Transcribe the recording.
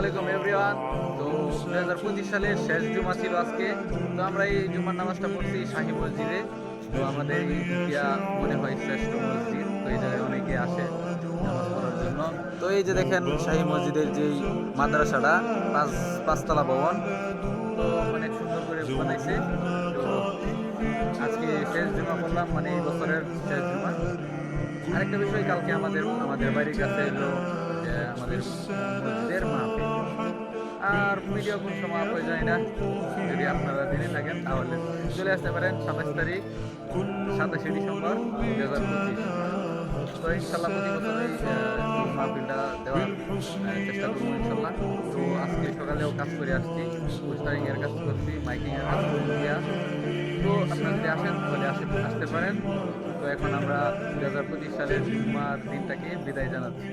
আলাইকুম এভরিওয়ান। তো 2025 সালের শেষ জুমা ছিল আজকে। তো আমরা এই জুমার নামাজটা পড়ছি শাহী মসজিদে। তো আমাদের এই ইন্ডিয়া মনে হয় শ্রেষ্ঠ মসজিদ, তো এই জায়গায় অনেকে আসে নামাজ পড়ার জন্য। তো এই যে দেখেন শাহী মসজিদের যেই মাদ্রাসাটা, পাঁচতলা ভবন, তো অনেক সুন্দর করে বানাইছে। তো আজকে শেষ জুমা করলাম, মানে এই বছরের শেষ জুমা। আরেকটা বিষয়, কালকে আমাদের বাড়ির কাছে এলো আমাদের মসজিদের মাহফিল। আর ভিডিও কোন সময় হয়ে যায় না, যদি আপনারা জেনে থাকেন তাহলে চলে আসতে পারেন 27 ডিসেম্বর 2025। তো ইনশাল্লাহ প্রতি বছর এই মাহফিলটা দেওয়ার চেষ্টা করবো ইনশাল্লাহ। তো আজকে সকালেও কাজ করে আসছি, পোস্টারিংয়ের কাজ করছি, মাইকিংয়ের কাজ করছি। তো আপনারা যদি আসেন তাহলে আসতে পারেন। তো এখন আমরা 2025 সালের জুমার দিনটাকে বিদায় জানাচ্ছি।